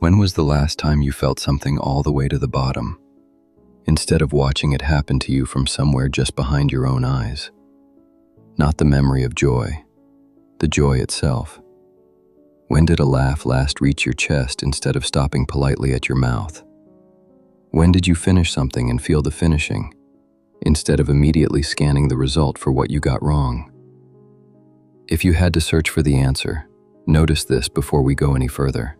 When was the last time you felt something all the way to the bottom, instead of watching it happen to you from somewhere just behind your own eyes? Not the memory of joy, the joy itself. When did a laugh last reach your chest instead of stopping politely at your mouth? When did you finish something and feel the finishing, instead of immediately scanning the result for what you got wrong? If you had to search for the answer, notice this before we go any further.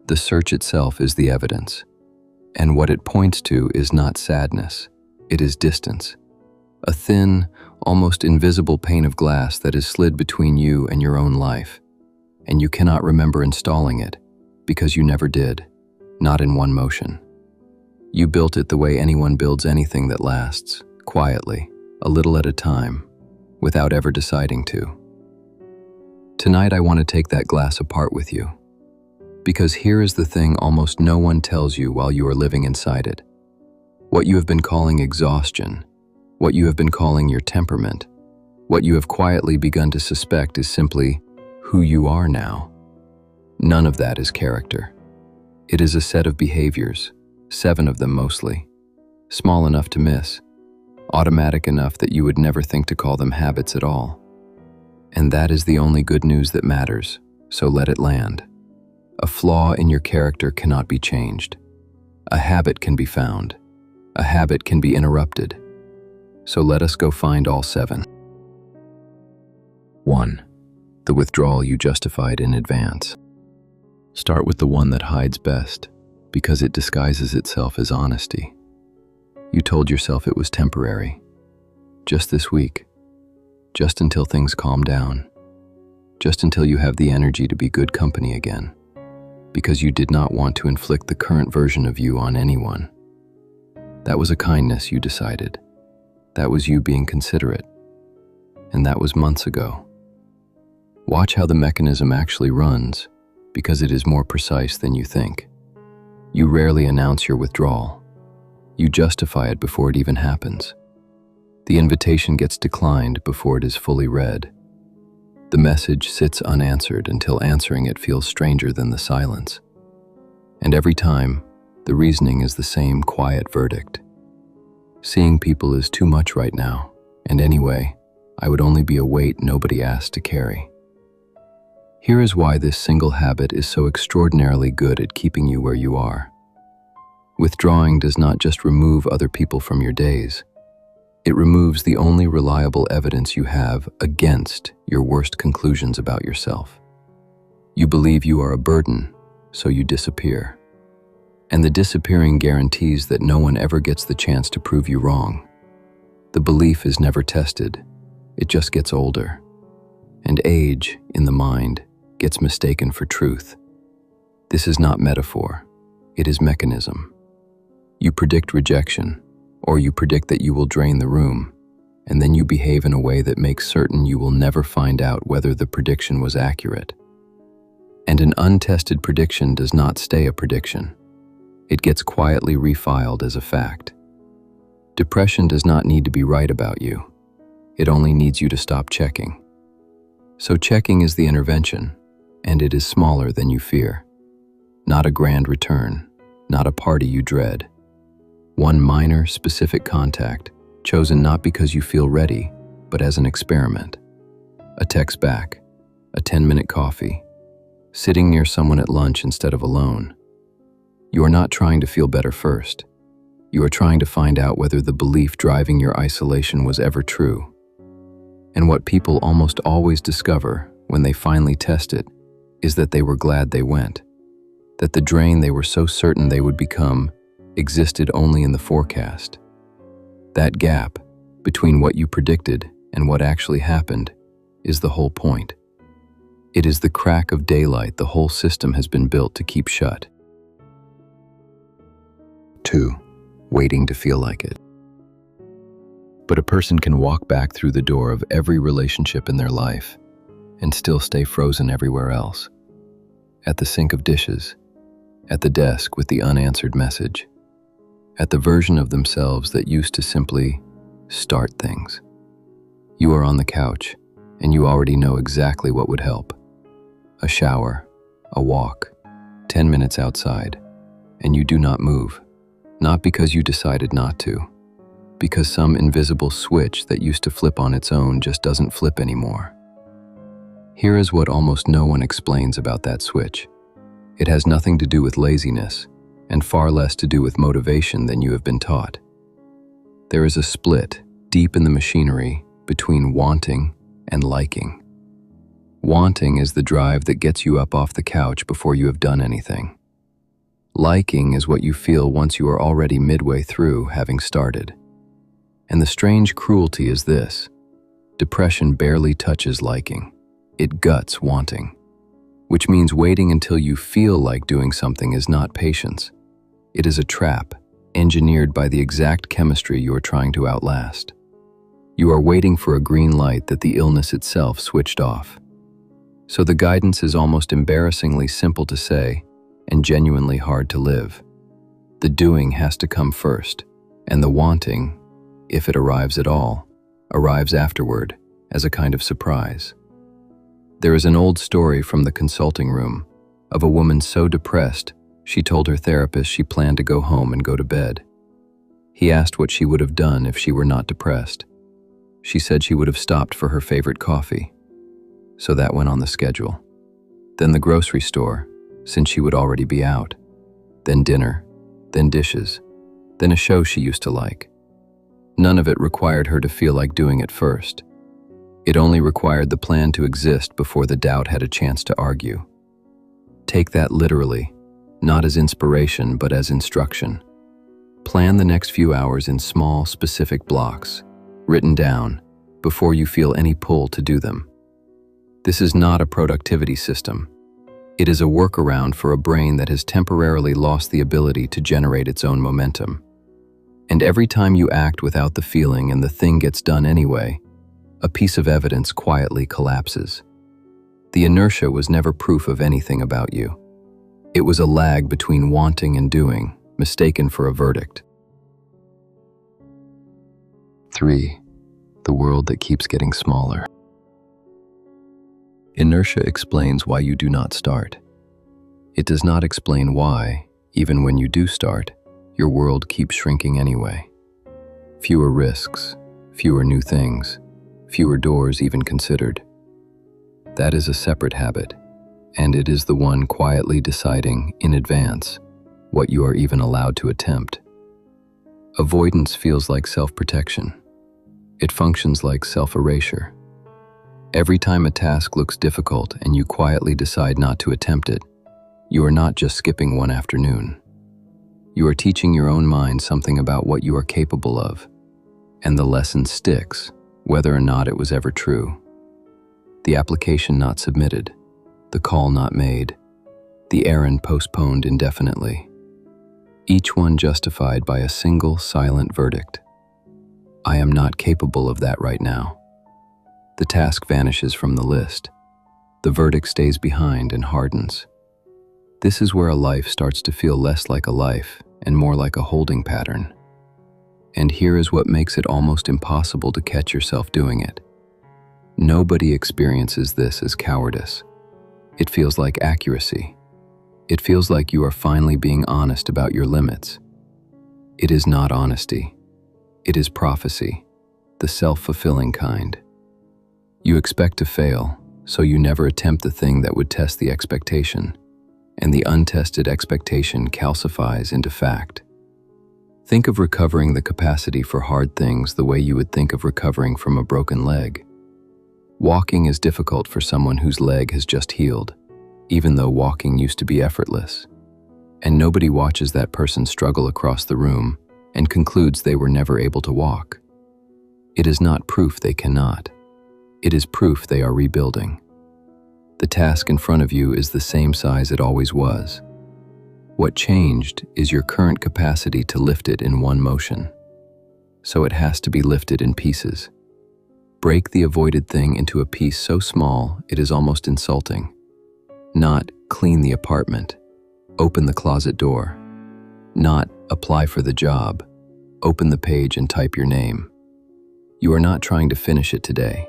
The search itself is the evidence, and what it points to is not sadness, it is distance. A thin, almost invisible pane of glass that is slid between you and your own life, and you cannot remember installing it because you never did, not in one motion. You built it the way anyone builds anything that lasts, quietly, a little at a time, without ever deciding to. Tonight I want to take that glass apart with you, because here is the thing almost no one tells you while you are living inside it. What you have been calling exhaustion, what you have been calling your temperament, what you have quietly begun to suspect is simply who you are now. None of that is character. It is a set of behaviors, 7 of them mostly, small enough to miss, automatic enough that you would never think to call them habits at all. And that is the only good news that matters, so let it land. A flaw in your character cannot be changed. A habit can be found. A habit can be interrupted. So let us go find all 7. 1. The withdrawal you justified in advance. Start with the one that hides best, because it disguises itself as honesty. You told yourself it was temporary. Just this week. Just until things calm down. Just until you have the energy to be good company again. Because you did not want to inflict the current version of you on anyone. That was a kindness, you decided. That was you being considerate. And that was months ago. Watch how the mechanism actually runs, because it is more precise than you think. You rarely announce your withdrawal. You justify it before it even happens. The invitation gets declined before it is fully read. The message sits unanswered until answering it feels stranger than the silence. And every time, the reasoning is the same quiet verdict. Seeing people is too much right now, and anyway, I would only be a weight nobody asked to carry. Here is why this single habit is so extraordinarily good at keeping you where you are. Withdrawing does not just remove other people from your days. It removes the only reliable evidence you have against your worst conclusions about yourself. You believe you are a burden, so you disappear. And the disappearing guarantees that no one ever gets the chance to prove you wrong. The belief is never tested, it just gets older. And age, in the mind, gets mistaken for truth. This is not metaphor, it is mechanism. You predict rejection, or you predict that you will drain the room, and then you behave in a way that makes certain you will never find out whether the prediction was accurate. And an untested prediction does not stay a prediction. It gets quietly refiled as a fact. Depression does not need to be right about you. It only needs you to stop checking. So checking is the intervention, and it is smaller than you fear. Not a grand return, not a party you dread. One minor, specific contact, chosen not because you feel ready, but as an experiment. A text back, a 10-minute coffee, sitting near someone at lunch instead of alone. You are not trying to feel better first. You are trying to find out whether the belief driving your isolation was ever true. And what people almost always discover when they finally test it is that they were glad they went, that the drain they were so certain they would become existed only in the forecast. That gap between what you predicted and what actually happened is the whole point. It is the crack of daylight the whole system has been built to keep shut. 2. Waiting to feel like it. But a person can walk back through the door of every relationship in their life and still stay frozen everywhere else. At the sink of dishes, at the desk with the unanswered message, at the version of themselves that used to simply start things. You are on the couch, and you already know exactly what would help. A shower, a walk, 10 minutes outside, and you do not move, not because you decided not to, because some invisible switch that used to flip on its own just doesn't flip anymore. Here is what almost no one explains about that switch. It has nothing to do with laziness, and far less to do with motivation than you have been taught. There is a split deep in the machinery between wanting and liking. Wanting is the drive that gets you up off the couch before you have done anything. Liking is what you feel once you are already midway through having started. And the strange cruelty is this: depression barely touches liking. It guts wanting, which means waiting until you feel like doing something is not patience. It is a trap, engineered by the exact chemistry you are trying to outlast. You are waiting for a green light that the illness itself switched off. So the guidance is almost embarrassingly simple to say and genuinely hard to live. The doing has to come first, and the wanting, if it arrives at all, arrives afterward as a kind of surprise. There is an old story from the consulting room of a woman so depressed she told her therapist she planned to go home and go to bed. He asked what she would have done if she were not depressed. She said she would have stopped for her favorite coffee. So that went on the schedule. Then the grocery store, since she would already be out. Then dinner, then dishes, then a show she used to like. None of it required her to feel like doing it first. It only required the plan to exist before the doubt had a chance to argue. Take that literally, not as inspiration but as instruction. Plan the next few hours in small, specific blocks, written down, before you feel any pull to do them. This is not a productivity system. It is a workaround for a brain that has temporarily lost the ability to generate its own momentum. And every time you act without the feeling and the thing gets done anyway, a piece of evidence quietly collapses. The inertia was never proof of anything about you. It was a lag between wanting and doing, mistaken for a verdict. 3. The world that keeps getting smaller. Inertia explains why you do not start. It does not explain why, even when you do start, your world keeps shrinking anyway. Fewer risks, fewer new things, fewer doors even considered. That is a separate habit, and it is the one quietly deciding, in advance, what you are even allowed to attempt. Avoidance feels like self-protection. It functions like self-erasure. Every time a task looks difficult and you quietly decide not to attempt it, you are not just skipping one afternoon. You are teaching your own mind something about what you are capable of, and the lesson sticks, whether or not it was ever true. The application not submitted, the call not made, the errand postponed indefinitely. Each one justified by a single silent verdict. I am not capable of that right now. The task vanishes from the list. The verdict stays behind and hardens. This is where a life starts to feel less like a life and more like a holding pattern. And here is what makes it almost impossible to catch yourself doing it. Nobody experiences this as cowardice. It feels like accuracy. It feels like you are finally being honest about your limits. It is not honesty. It is prophecy, the self-fulfilling kind. You expect to fail, so you never attempt the thing that would test the expectation, and the untested expectation calcifies into fact. Think of recovering the capacity for hard things the way you would think of recovering from a broken leg. Walking is difficult for someone whose leg has just healed, even though walking used to be effortless. And nobody watches that person struggle across the room and concludes they were never able to walk. It is not proof they cannot. It is proof they are rebuilding. The task in front of you is the same size it always was. What changed is your current capacity to lift it in one motion. So it has to be lifted in pieces. Break the avoided thing into a piece so small it is almost insulting. Not clean the apartment, open the closet door. Not apply for the job, open the page and type your name. You are not trying to finish it today.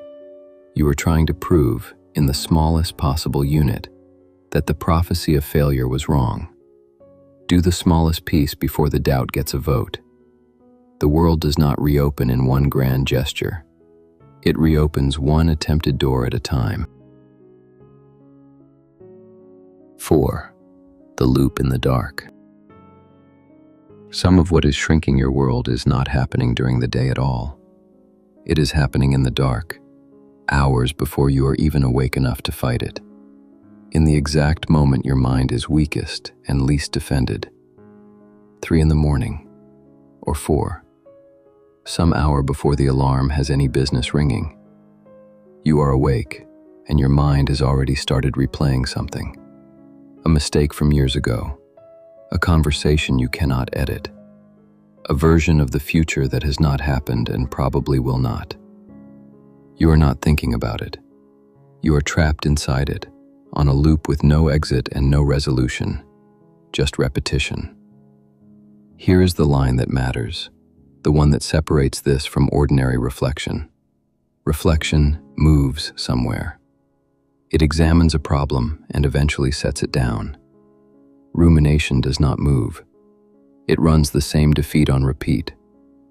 You are trying to prove, in the smallest possible unit, that the prophecy of failure was wrong. Do the smallest piece before the doubt gets a vote. The world does not reopen in one grand gesture. It reopens one attempted door at a time. 4. The loop in the dark. Some of what is shrinking your world is not happening during the day at all. It is happening in the dark, hours before you are even awake enough to fight it. In the exact moment your mind is weakest and least defended. 3 in the morning, or 4. Some hour before the alarm has any business ringing. You are awake, and your mind has already started replaying something. A mistake from years ago. A conversation you cannot edit. A version of the future that has not happened and probably will not. You are not thinking about it. You are trapped inside it, on a loop with no exit and no resolution, just repetition. Here is the line that matters, the one that separates this from ordinary reflection. Reflection moves somewhere. It examines a problem and eventually sets it down. Rumination does not move. It runs the same defeat on repeat,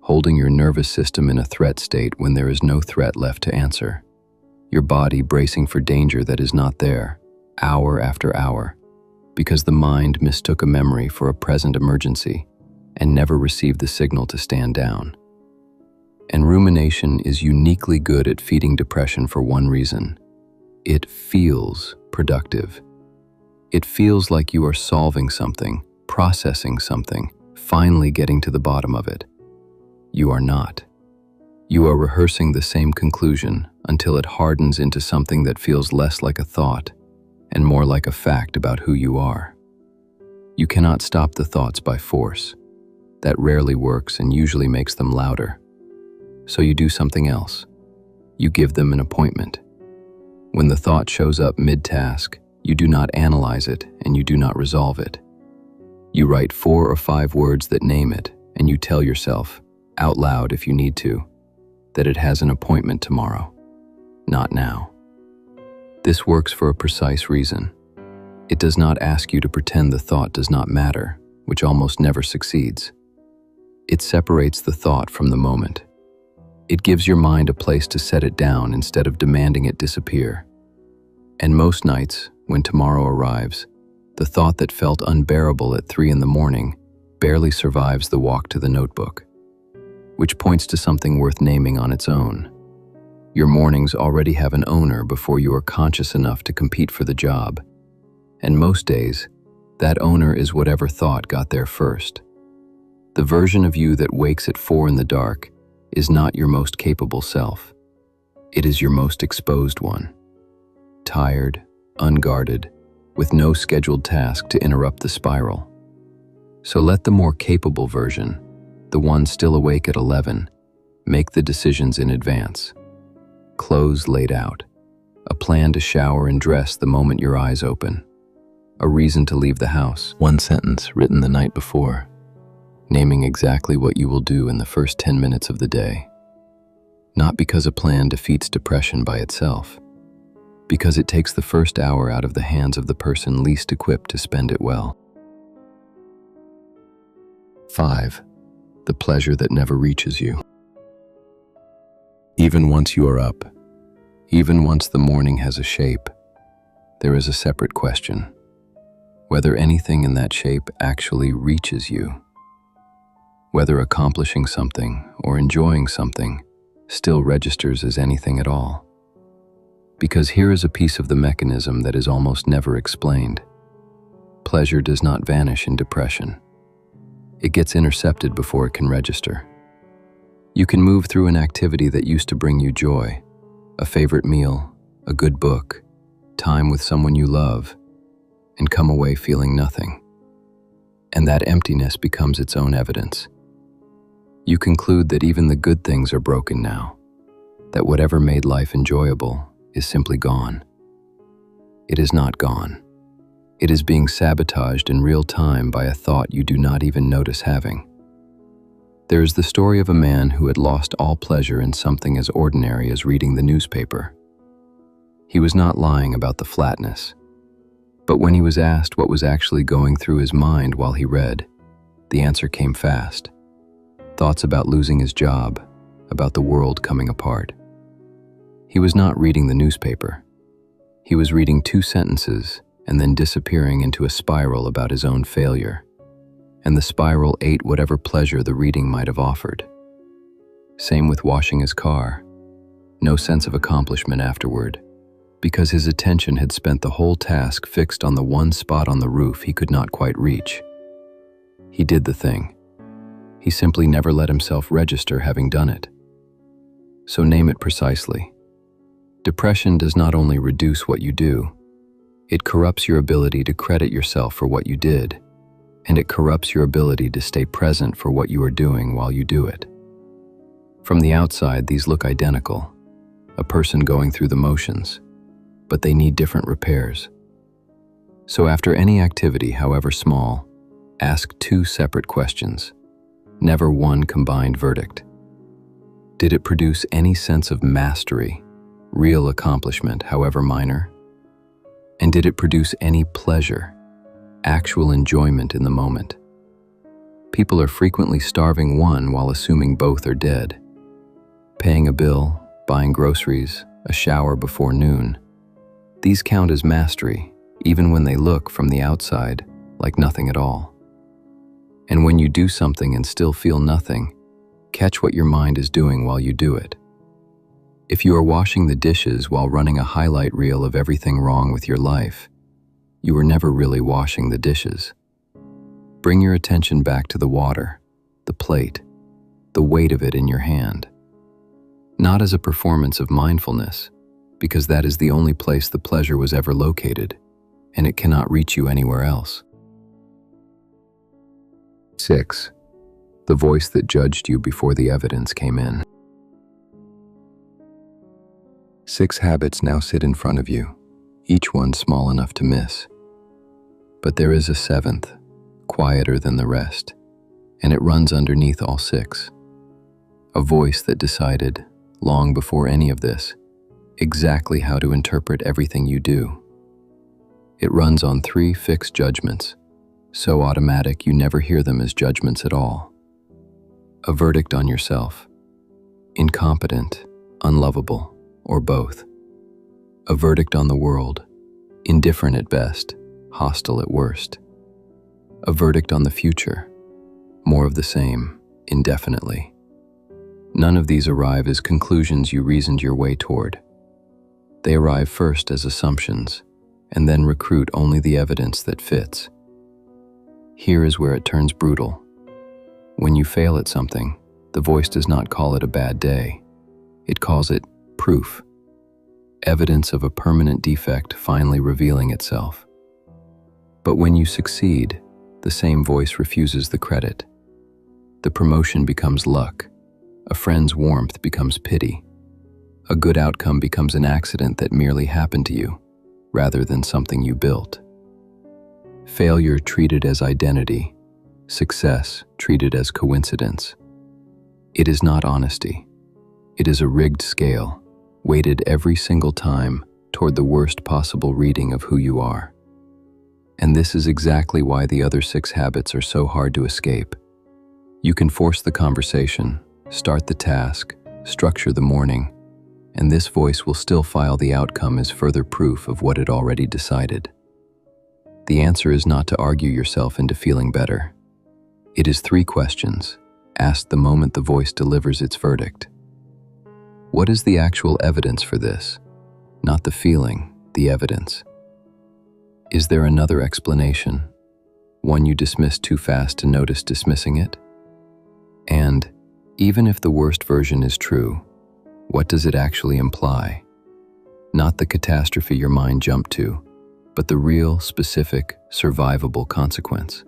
holding your nervous system in a threat state when there is no threat left to answer. Your body bracing for danger that is not there, hour after hour, because the mind mistook a memory for a present emergency and never received the signal to stand down. And rumination is uniquely good at feeding depression for one reason. It feels productive. It feels like you are solving something, processing something, finally getting to the bottom of it. You are not. You are rehearsing the same conclusion until it hardens into something that feels less like a thought and more like a fact about who you are. You cannot stop the thoughts by force. That rarely works and usually makes them louder. So you do something else. You give them an appointment. When the thought shows up mid-task, you do not analyze it and you do not resolve it. You write 4 or 5 words that name it, and you tell yourself, out loud if you need to, that it has an appointment tomorrow, not now. This works for a precise reason. It does not ask you to pretend the thought does not matter, which almost never succeeds. It separates the thought from the moment. It gives your mind a place to set it down instead of demanding it disappear. And most nights, when tomorrow arrives, the thought that felt unbearable at 3 in the morning barely survives the walk to the notebook, which points to something worth naming on its own. Your mornings already have an owner before you are conscious enough to compete for the job. And most days, that owner is whatever thought got there first. The version of you that wakes at 4 in the dark is not your most capable self. It is your most exposed one. Tired, unguarded, with no scheduled task to interrupt the spiral. So let the more capable version, the one still awake at 11, make the decisions in advance. Clothes laid out, a plan to shower and dress the moment your eyes open, a reason to leave the house, one sentence written the night before, naming exactly what you will do in the first 10 minutes of the day. Not because a plan defeats depression by itself, because it takes the first hour out of the hands of the person least equipped to spend it well. 5. The pleasure that never reaches you. Even once you are up, even once the morning has a shape, there is a separate question: whether anything in that shape actually reaches you. Whether accomplishing something or enjoying something still registers as anything at all. Because here is a piece of the mechanism that is almost never explained. Pleasure does not vanish in depression. It gets intercepted before it can register. You can move through an activity that used to bring you joy, a favorite meal, a good book, time with someone you love, and come away feeling nothing. And that emptiness becomes its own evidence. You conclude that even the good things are broken now, that whatever made life enjoyable is simply gone. It is not gone. It is being sabotaged in real time by a thought you do not even notice having. There is the story of a man who had lost all pleasure in something as ordinary as reading the newspaper. He was not lying about the flatness. But when he was asked what was actually going through his mind while he read, the answer came fast. Thoughts about losing his job, about the world coming apart. He was not reading the newspaper. He was reading 2 sentences and then disappearing into a spiral about his own failure. And the spiral ate whatever pleasure the reading might have offered. Same with washing his car. No sense of accomplishment afterward, because his attention had spent the whole task fixed on the one spot on the roof he could not quite reach. He did the thing. He simply never let himself register having done it. So name it precisely. Depression does not only reduce what you do, it corrupts your ability to credit yourself for what you did, and it corrupts your ability to stay present for what you are doing while you do it. From the outside, these look identical, a person going through the motions, but they need different repairs. So after any activity, however small, ask 2 separate questions, never one combined verdict. Did it produce any sense of mastery, real accomplishment, however minor? And did it produce any pleasure, actual enjoyment in the moment? People are frequently starving one while assuming both are dead. Paying a bill, buying groceries, a shower before noon. These count as mastery, even when they look from the outside like nothing at all. And when you do something and still feel nothing, catch what your mind is doing while you do it. If you are washing the dishes while running a highlight reel of everything wrong with your life, you were never really washing the dishes. Bring your attention back to the water, the plate, the weight of it in your hand. Not as a performance of mindfulness, because that is the only place the pleasure was ever located, and it cannot reach you anywhere else. 6. The voice that judged you before the evidence came in. 6 habits now sit in front of you, each one small enough to miss. But there is a 7th, quieter than the rest, and it runs underneath all 6. A voice that decided, long before any of this, exactly how to interpret everything you do. It runs on 3 fixed judgments, so automatic you never hear them as judgments at all. A verdict on yourself, incompetent, unlovable, or both. A verdict on the world, indifferent at best, hostile at worst. A verdict on the future, more of the same, indefinitely. None of these arrive as conclusions you reasoned your way toward. They arrive first as assumptions, and then recruit only the evidence that fits. Here is where it turns brutal. When you fail at something, the voice does not call it a bad day. It calls it proof. Evidence of a permanent defect finally revealing itself. But when you succeed, the same voice refuses the credit. The promotion becomes luck. A friend's warmth becomes pity. A good outcome becomes an accident that merely happened to you, rather than something you built. Failure treated as identity, success treated as coincidence. It is not honesty. It is a rigged scale, weighted every single time toward the worst possible reading of who you are. And this is exactly why the other 6 habits are so hard to escape. You can force the conversation, start the task, structure the morning, and this voice will still file the outcome as further proof of what it already decided. The answer is not to argue yourself into feeling better. It is 3 questions, asked the moment the voice delivers its verdict. What is the actual evidence for this? Not the feeling, the evidence. Is there another explanation? One you dismiss too fast to notice dismissing it? And, even if the worst version is true, what does it actually imply? Not the catastrophe your mind jumped to, but the real, specific, survivable consequence.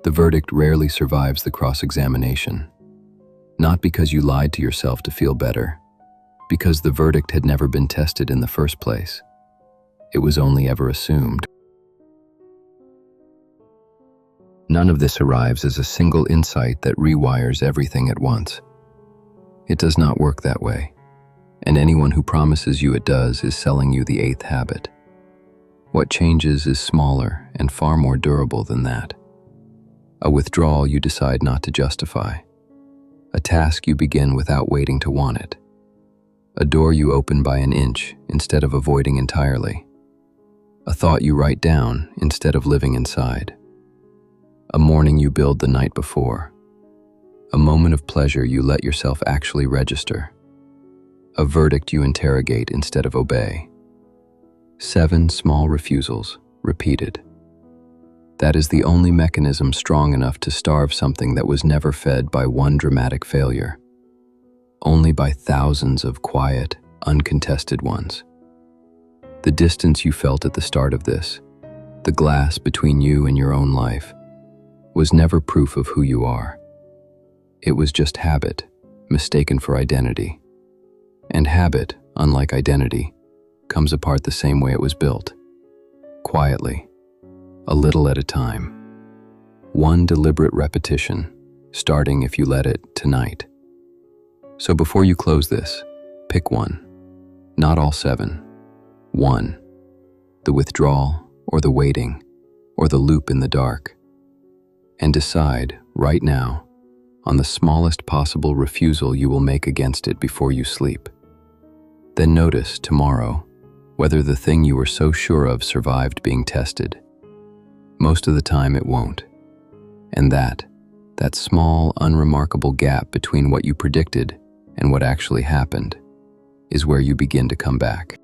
The verdict rarely survives the cross-examination. Not because you lied to yourself to feel better, because the verdict had never been tested in the first place. It was only ever assumed. None of this arrives as a single insight that rewires everything at once. It does not work that way, and anyone who promises you it does is selling you the 8th habit. What changes is smaller and far more durable than that. A withdrawal you decide not to justify. A task you begin without waiting to want it. A door you open by an inch instead of avoiding entirely. A thought you write down instead of living inside. A morning you build the night before. A moment of pleasure you let yourself actually register. A verdict you interrogate instead of obey. 7 small refusals, repeated. That is the only mechanism strong enough to starve something that was never fed by one dramatic failure. Only by thousands of quiet, uncontested ones. The distance you felt at the start of this, the glass between you and your own life, was never proof of who you are. It was just habit, mistaken for identity. And habit, unlike identity, comes apart the same way it was built. Quietly, a little at a time. One deliberate repetition, starting if you let it, tonight. So before you close this, pick one. Not all 7. One. The withdrawal, or the waiting, or the loop in the dark. And decide, right now, on the smallest possible refusal you will make against it before you sleep. Then notice, tomorrow, whether the thing you were so sure of survived being tested. Most of the time it won't. And that small, unremarkable gap between what you predicted and what actually happened, is where you begin to come back.